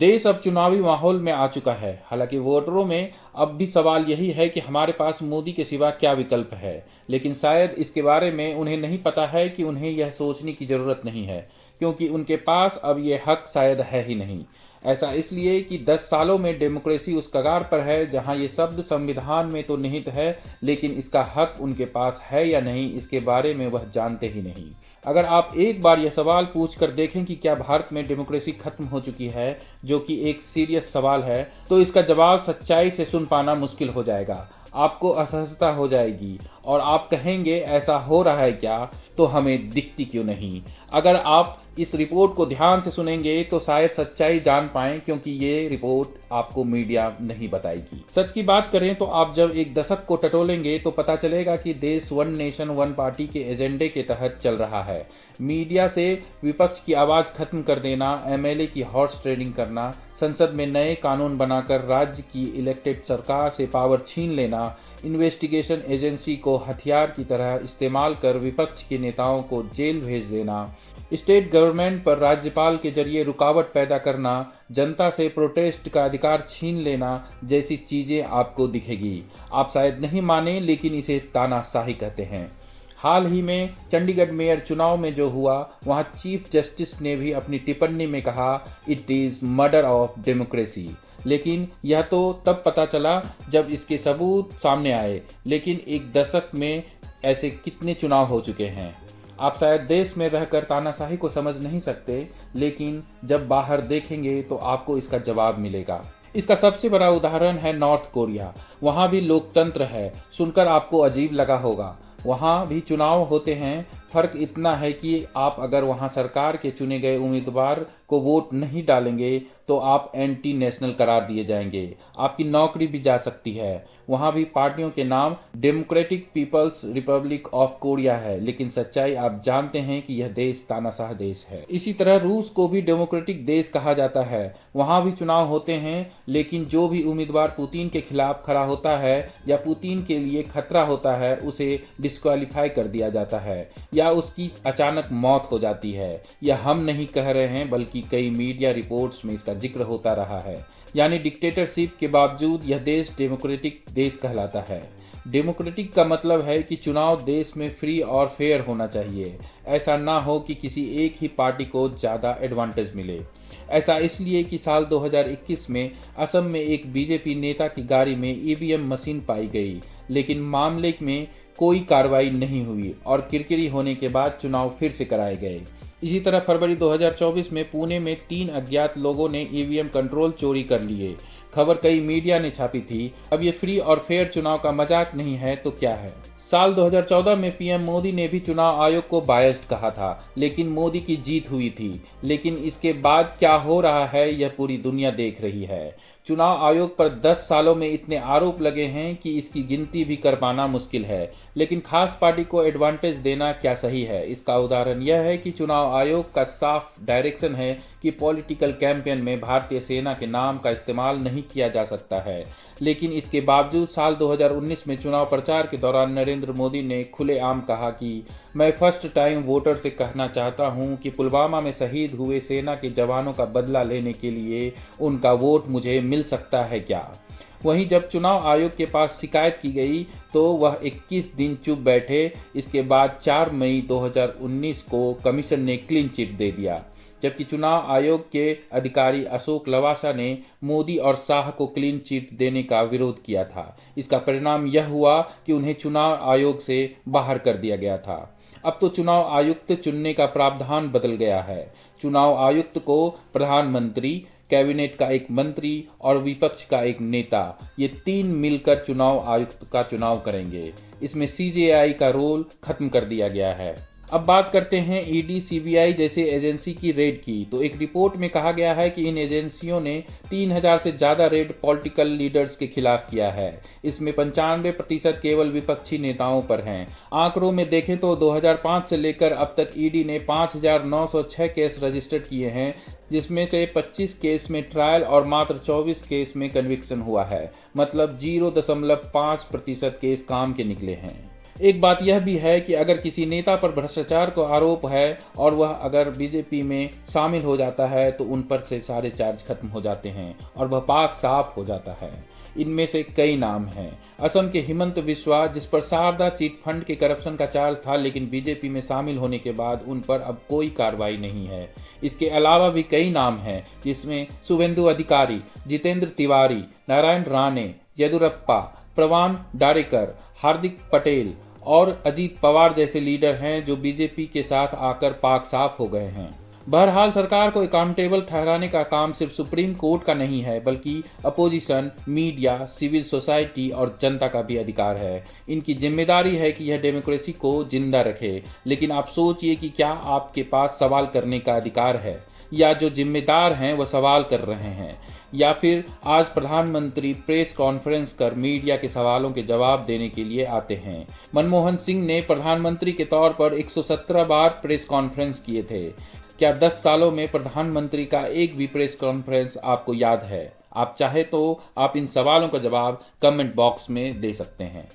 देश अब चुनावी माहौल में आ चुका है। हालांकि वोटरों में अब भी सवाल यही है कि हमारे पास मोदी के सिवा क्या विकल्प है, लेकिन शायद इसके बारे में उन्हें नहीं पता है कि उन्हें यह सोचने की जरूरत नहीं है, क्योंकि उनके पास अब यह हक शायद है ही नहीं। ऐसा इसलिए कि 10 सालों में डेमोक्रेसी उस कगार पर है जहां ये शब्द संविधान में तो निहित है, लेकिन इसका हक उनके पास है या नहीं इसके बारे में वह जानते ही नहीं। अगर आप एक बार यह सवाल पूछ कर देखें कि क्या भारत में डेमोक्रेसी खत्म हो चुकी है, जो कि एक सीरियस सवाल है, तो इसका जवाब सच्चाई से सुन पाना मुश्किल हो जाएगा। आपको असहजता हो जाएगी और आप कहेंगे ऐसा हो रहा है क्या, तो हमें दिखती क्यों नहीं। अगर आप इस रिपोर्ट को ध्यान से सुनेंगे तो शायद सच्चाई जान पाएं, क्योंकि ये रिपोर्ट आपको मीडिया नहीं बताएगी। सच की बात करें तो आप जब एक दशक को टटोलेंगे तो पता चलेगा कि देश वन नेशन वन पार्टी के एजेंडे के तहत चल रहा है। मीडिया से विपक्ष की आवाज़ खत्म कर देना, एमएलए की हॉर्स ट्रेडिंग करना, संसद में नए कानून बनाकर राज्य की इलेक्टेड सरकार से पावर छीन लेना, इन्वेस्टिगेशन एजेंसी को हथियार की तरह इस्तेमाल कर विपक्ष के नेताओं को जेल भेज देना, स्टेट गवर्नमेंट पर राज्यपाल के जरिए रुकावट पैदा करना, जनता से प्रोटेस्ट का अधिकार छीन लेना जैसी चीज़ें आपको दिखेगी। आप शायद नहीं माने, लेकिन इसे तानाशाही कहते हैं। हाल ही में चंडीगढ़ मेयर चुनाव में जो हुआ, वहां चीफ जस्टिस ने भी अपनी टिप्पणी में कहा, it is murder of democracy. लेकिन यह तो तब पता चला जब इसके सबूत सामने आए। लेकिन एक दशक में ऐसे कितने चुनाव हो चुके हैं। आप शायद देश में रहकर तानाशाही को समझ नहीं सकते, लेकिन जब बाहर देखेंगे तो आपको इसका जवाब मिलेगा। इसका सबसे बड़ा उदाहरण है नॉर्थ कोरिया। वहाँ भी लोकतंत्र है। सुनकर आपको अजीब लगा होगा। वहाँ भी चुनाव होते हैं। फर्क इतना है कि आप अगर वहाँ सरकार के चुने गए उम्मीदवार को वोट नहीं डालेंगे तो आप एंटी नेशनल करार दिए जाएंगे, आपकी नौकरी भी जा सकती है। वहाँ भी पार्टियों के नाम Democratic People's Republic of Korea है, लेकिन सच्चाई आप जानते हैं कि यह देश तानाशाह देश है। इसी तरह रूस को भी डेमोक्रेटिक देश कहा जाता है। वहाँ भी चुनाव होते हैं, लेकिन जो भी उम्मीदवार पुतिन के खिलाफ खड़ा होता है या पुतिन के लिए खतरा होता है, उसे डिस्क्वालीफाई कर दिया जाता है या उसकी अचानक मौत हो जाती है। यह हम नहीं कह रहे हैं, बल्कि कई मीडिया रिपोर्ट्स में इसका जिक्र होता रहा है। यानी डिक्टेटरशिप के बावजूद यह देश डेमोक्रेटिक देश कहलाता है। डेमोक्रेटिक का मतलब है कि चुनाव देश में फ्री और फेयर होना चाहिए। ऐसा ना हो कि किसी एक ही पार्टी को ज़्यादा एडवांटेज मिले। ऐसा इसलिए कि साल 2021 में असम में एक बीजेपी नेता की गाड़ी में ईवीएम मशीन पाई गई, लेकिन मामले में कोई कार्रवाई नहीं हुई और किरकिरी होने के बाद चुनाव फिर से कराए गए। इसी तरह फरवरी 2024 में पुणे में 3 अज्ञात लोगों ने ईवीएम कंट्रोल चोरी कर लिए। खबर कई मीडिया ने छापी थी। अब ये फ्री और फेयर चुनाव का मजाक नहीं है तो क्या है। साल 2014 में पीएम मोदी ने भी चुनाव आयोग को बायस्ड कहा था, लेकिन मोदी की जीत हुई थी। लेकिन इसके बाद क्या हो रहा है यह पूरी दुनिया देख रही है। चुनाव आयोग पर 10 सालों में इतने आरोप लगे हैं कि इसकी गिनती भी कर पाना मुश्किल है। लेकिन खास पार्टी को एडवांटेज देना क्या सही है? इसका उदाहरण यह है कि चुनाव आयोग का साफ डायरेक्शन है कि पॉलिटिकल कैंपेन में भारतीय सेना के नाम का इस्तेमाल नहीं किया जा सकता है। लेकिन इसके बावजूद साल 2019 में चुनाव प्रचार के दौरान नरेंद्र मोदी ने खुलेआम कहा कि मैं फर्स्ट टाइम वोटर से कहना चाहता हूं कि पुलवामा में शहीद हुए सेना के जवानों का बदला लेने के लिए उनका वोट मुझे मिल सकता है क्या। वहीं जब चुनाव आयोग के पास शिकायत की गई तो वह 21 दिन चुप बैठे। इसके बाद 4 मई 2019 को कमीशन ने क्लीन चिट दे दिया, जबकि चुनाव आयोग के अधिकारी अशोक लवासा ने मोदी और शाह को क्लीन चिट देने का विरोध किया था। इसका परिणाम यह हुआ कि उन्हें चुनाव आयोग से बाहर कर दिया गया था। अब तो चुनाव आयुक्त चुनने का प्रावधान बदल गया है। चुनाव आयुक्त को प्रधानमंत्री, कैबिनेट का एक मंत्री और विपक्ष का एक नेता, ये 3 मिलकर चुनाव आयुक्त का चुनाव करेंगे। इसमें सीजेआई का रोल खत्म कर दिया गया है। अब बात करते हैं ईडी, सीबीआई जैसे एजेंसी की रेड की। तो एक रिपोर्ट में कहा गया है कि इन एजेंसियों ने 3000 से ज़्यादा रेड पॉलिटिकल लीडर्स के खिलाफ किया है। इसमें 95% केवल विपक्षी नेताओं पर हैं। आंकड़ों में देखें तो 2005 से लेकर अब तक ईडी ने 5906 केस रजिस्टर्ड किए हैं, जिसमें से 25 केस में ट्रायल और मात्र 24 केस में कन्विक्शन हुआ है। मतलब 0.5% केस काम के निकले हैं। एक बात यह भी है कि अगर किसी नेता पर भ्रष्टाचार का आरोप है और वह अगर बीजेपी में शामिल हो जाता है तो उन पर से सारे चार्ज खत्म हो जाते हैं और वह पाक साफ हो जाता है। इनमें से कई नाम हैं। असम के हिमंत बिस्वा, जिस पर शारदा चिट फंड के करप्शन का चार्ज था, लेकिन बीजेपी में शामिल होने के बाद उन पर अब कोई कार्रवाई नहीं है। इसके अलावा भी कई नाम हैं, जिसमें शुभेंदु अधिकारी, जितेंद्र तिवारी, नारायण राणे, येदुरप्पा, प्रवान डारेकर, हार्दिक पटेल और अजीत पवार जैसे लीडर हैं जो बीजेपी के साथ आकर पाक साफ हो गए हैं। बहरहाल सरकार को अकाउंटेबल ठहराने का काम सिर्फ सुप्रीम कोर्ट का नहीं है, बल्कि अपोजिशन, मीडिया, सिविल सोसाइटी और जनता का भी अधिकार है। इनकी जिम्मेदारी है कि यह डेमोक्रेसी को जिंदा रखे। लेकिन आप सोचिए कि क्या आपके पास सवाल करने का अधिकार है, या जो जिम्मेदार हैं वह सवाल कर रहे हैं, या फिर आज प्रधानमंत्री प्रेस कॉन्फ्रेंस कर मीडिया के सवालों के जवाब देने के लिए आते हैं। मनमोहन सिंह ने प्रधानमंत्री के तौर पर 117 बार प्रेस कॉन्फ्रेंस किए थे। क्या 10 सालों में प्रधानमंत्री का एक भी प्रेस कॉन्फ्रेंस आपको याद है? आप चाहे तो आप इन सवालों का जवाब कमेंट बॉक्स में दे सकते हैं।